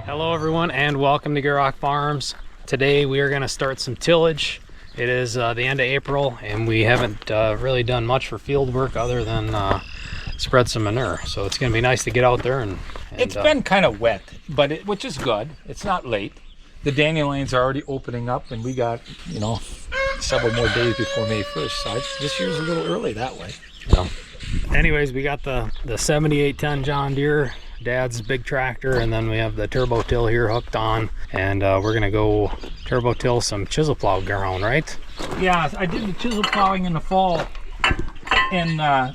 Hello everyone and welcome to Gierok Farms. Today we are going to start some tillage. It is the end of April and we haven't really done much for field work other than spread some manure. So it's going to be nice to get out there and it's been kind of wet, but which is good. It's not late. The dandelions are already opening up and we got, several more days before May 1st. So this year's a little early that way. Yeah. Anyways, we got the 7810 John Deere, Dad's big tractor, and then we have the turbo till here hooked on, and we're gonna go turbo till some chisel plow ground, right? Yeah, I did the chisel plowing in the fall, and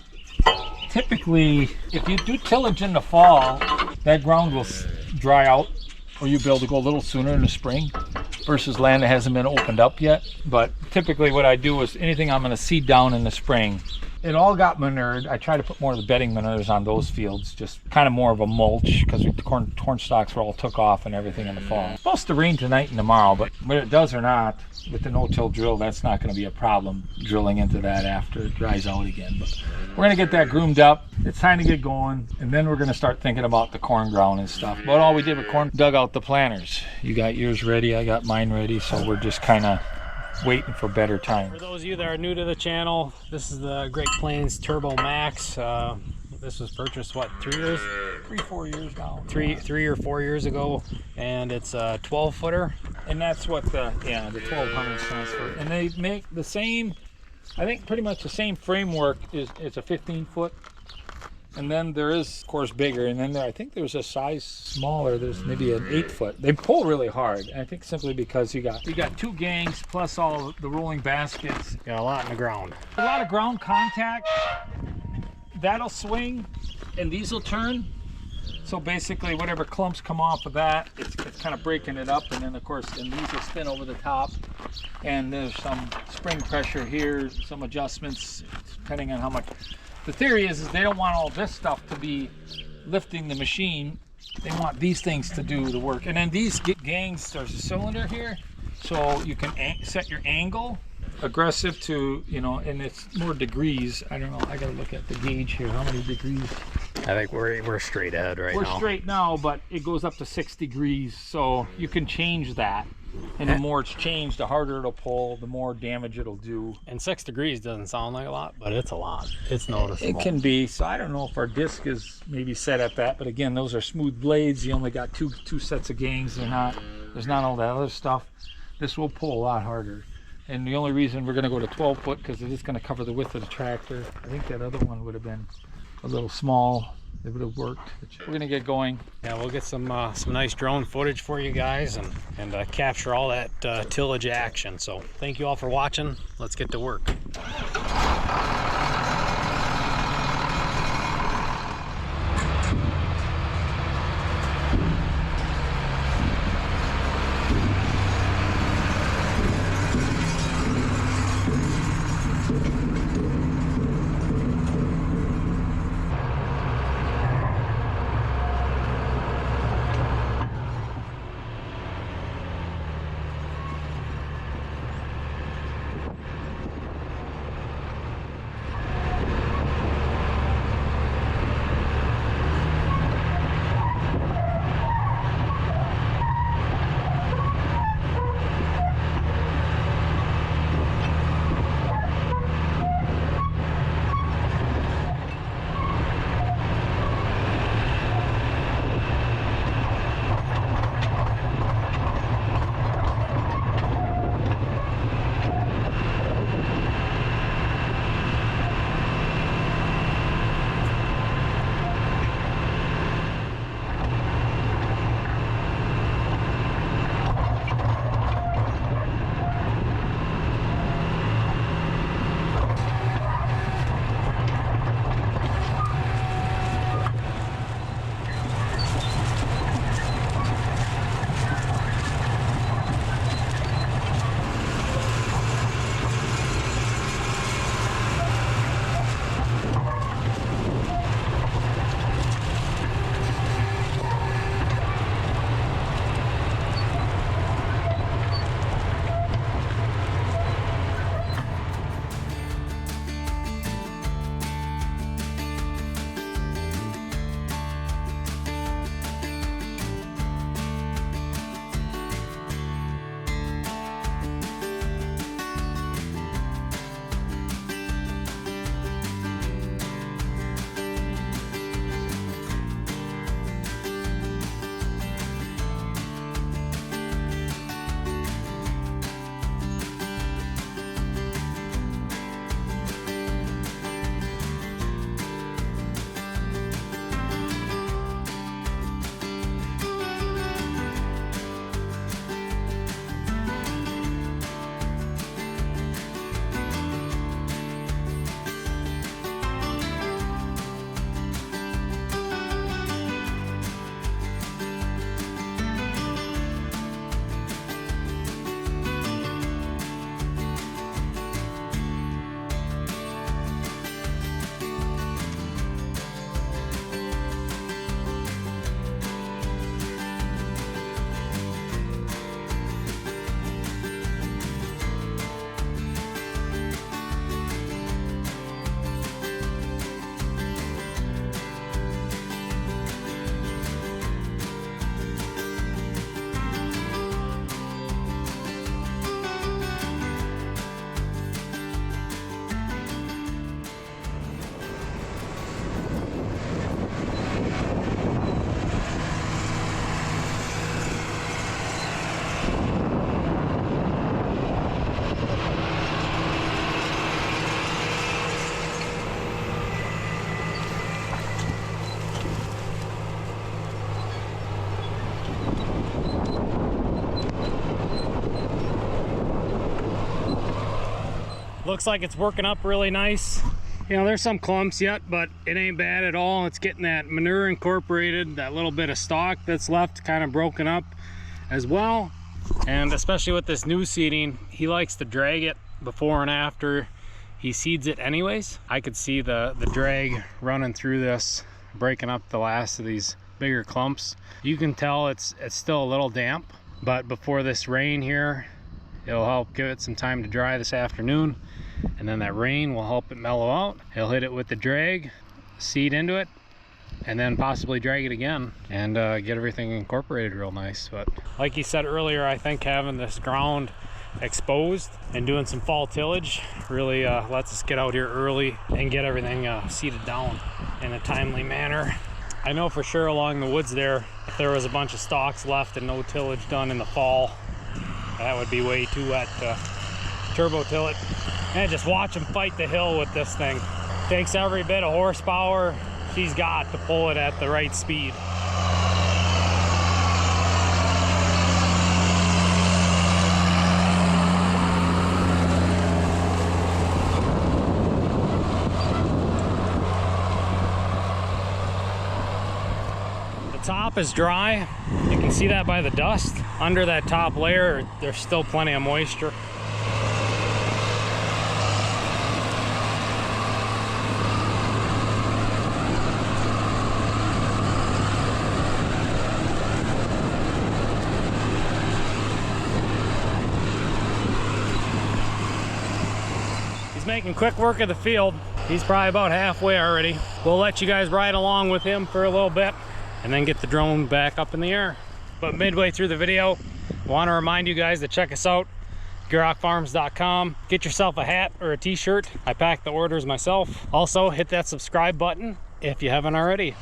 typically if you do tillage in the fall, that ground will dry out, or you'll be able to go a little sooner in the spring versus land that hasn't been opened up yet. But typically what I do is anything I'm going to seed down in the spring, it all got manured. I try to put more of the bedding manures on those fields, just kind of more of a mulch, because the corn stalks were all took off and everything in the fall. It's supposed to rain tonight and tomorrow, but whether it does or not, with the no-till drill, that's not going to be a problem drilling into that after it dries out again. But we're going to get that groomed up. It's time to get going, and then we're going to start thinking about the corn ground and stuff. But all we did with corn, dug out the planters. You got yours ready, I got mine ready, so we're just kind of waiting for better time. For those of you that are new to the channel, this is the Great Plains Turbo Max. This was purchased, what, 3 years? 3-4 years now. Three or 4 years ago, and it's a 12-footer. And that's what the 1200 stands for. And they make the same, I think pretty much the same framework. It's a 15-foot. And then there is, of course, bigger. And then I think there's a size smaller. There's maybe an 8-foot. They pull really hard. And I think simply because you got 2 gangs plus all the rolling baskets. You got a lot in the ground. A lot of ground contact. That'll swing, and these will turn. So basically, whatever clumps come off of that, it's kind of breaking it up. And then, of course, these will spin over the top. And there's some spring pressure here, some adjustments, depending on how much. The theory is they don't want all this stuff to be lifting the machine. They want these things to do the work. And then these gangs, there's a cylinder here, so you can set your angle. Aggressive to, and it's more degrees. I don't know, I gotta look at the gauge here. How many degrees? I think we're straight ahead right now. We're straight now, but it goes up to 6 degrees, so you can change that. And the more it's changed, the harder it'll pull, the more damage it'll do. And 6 degrees doesn't sound like a lot, but it's a lot. It's noticeable. It can be. So I don't know if our disc is maybe set at that, but again, those are smooth blades. You only got two sets of gangs. There's not all that other stuff. This will pull a lot harder. And the only reason we're going to go to 12 foot because it is going to cover the width of the tractor. I think that other one would have been a little small. It would have worked. We're going to get going. Yeah, we'll get some nice drone footage for you guys and capture all that tillage action. So thank you all for watching. Let's get to work. Looks like it's working up really nice. You know, there's some clumps yet, but it ain't bad at all. It's getting that manure incorporated, that little bit of stalk that's left kind of broken up as well. And especially with this new seeding, he likes to drag it before and after he seeds it anyways. I could see the drag running through this, breaking up the last of these bigger clumps. You can tell it's still a little damp, but before this rain here, it'll help give it some time to dry this afternoon, and then that rain will help it mellow out. He'll hit it with the drag, seed into it, and then possibly drag it again and get everything incorporated real nice. But like he said earlier, I think having this ground exposed and doing some fall tillage really lets us get out here early and get everything seeded down in a timely manner. I know for sure along the woods there, if there was a bunch of stalks left and no tillage done in the fall, that would be way too wet to turbo till it. And just watch him fight the hill with this thing. Takes every bit of horsepower she's got to pull it at the right speed. The top is dry. You can see that by the dust. Under that top layer, there's still plenty of moisture. Making quick work of the field. He's probably about halfway already. We'll let you guys ride along with him for a little bit and then get the drone back up in the air. But midway through the video, I want to remind you guys to check us out, GierokFarms.com. Get yourself a hat or a t-shirt. I pack the orders myself. Also, hit that subscribe button if you haven't already.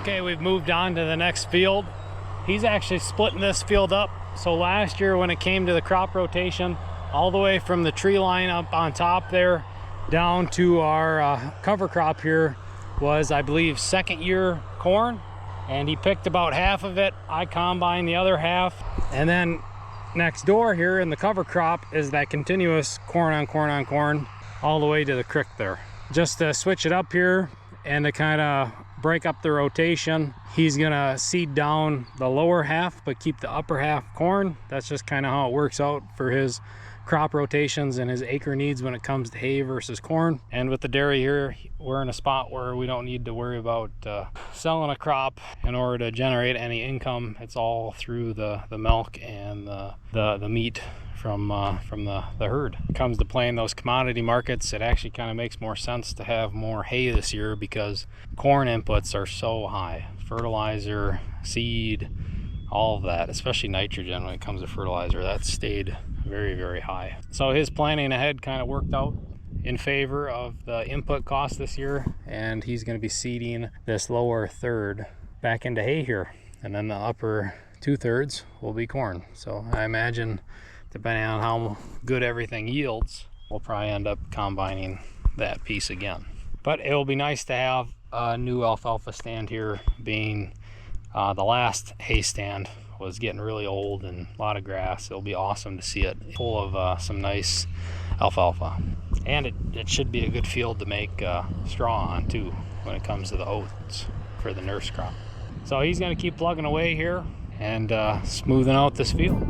Okay, we've moved on to the next field. He's actually splitting this field up. So last year when it came to the crop rotation, all the way from the tree line up on top there down to our cover crop here was, I believe, second year corn. And he picked about half of it. I combined the other half. And then next door here in the cover crop is that continuous corn on corn on corn all the way to the creek there. Just to switch it up here and to kind of break up the rotation, he's gonna seed down the lower half but keep the upper half corn. That's just kind of how it works out for his crop rotations and his acre needs when it comes to hay versus corn. And with the dairy here, we're in a spot where we don't need to worry about selling a crop in order to generate any income. It's all through the milk and the meat from the herd. When it comes to playing those commodity markets, it actually kind of makes more sense to have more hay this year because corn inputs are so high. Fertilizer, seed, all of that, especially nitrogen when it comes to fertilizer, that stayed very, very high. So his planning ahead kind of worked out in favor of the input cost this year, and he's going to be seeding this lower third back into hay here, and then the upper 2/3 will be corn. So I imagine, depending on how good everything yields, we'll probably end up combining that piece again. But it will be nice to have a new alfalfa stand here, being the last hay stand was getting really old and a lot of grass. It'll be awesome to see it full of some nice alfalfa. And it should be a good field to make straw on too when it comes to the oats for the nurse crop. So he's going to keep plugging away here and smoothing out this field.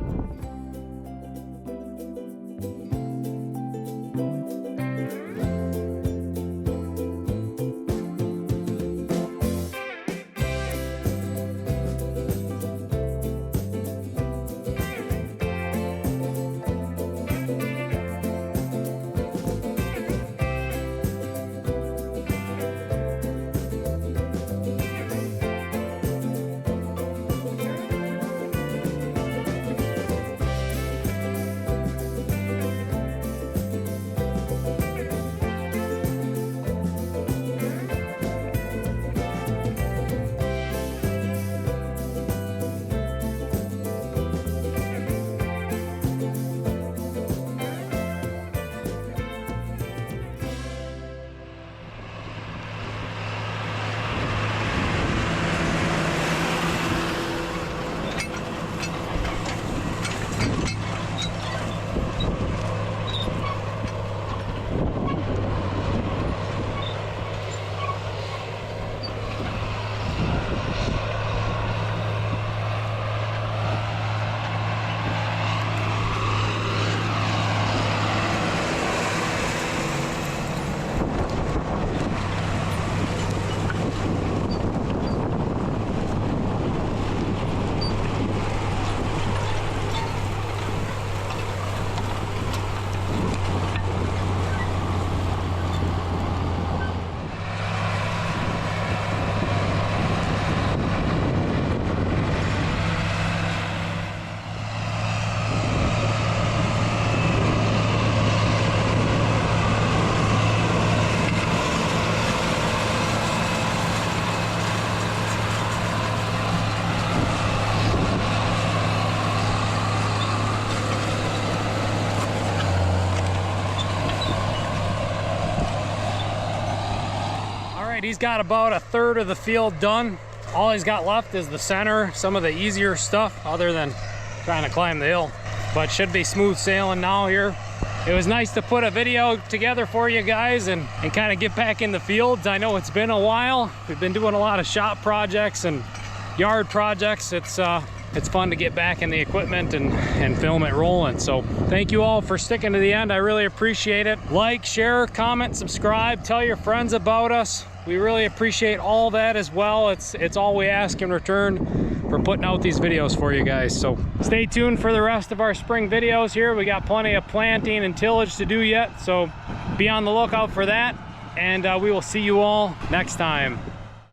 He's got about 1/3 of the field done. All he's got left is the center, some of the easier stuff other than trying to climb the hill, but should be smooth sailing now here. It was nice to put a video together for you guys and kind of get back in the fields. I know it's been a while. We've been doing a lot of shop projects and yard projects. It's fun to get back in the equipment and film it rolling. So thank you all for sticking to the end. I really appreciate it. Like, share, comment, subscribe, tell your friends about us. We really appreciate all that as well. It's all we ask in return for putting out these videos for you guys. So stay tuned for the rest of our spring videos here. We got plenty of planting and tillage to do yet, so be on the lookout for that. And we will see you all next time.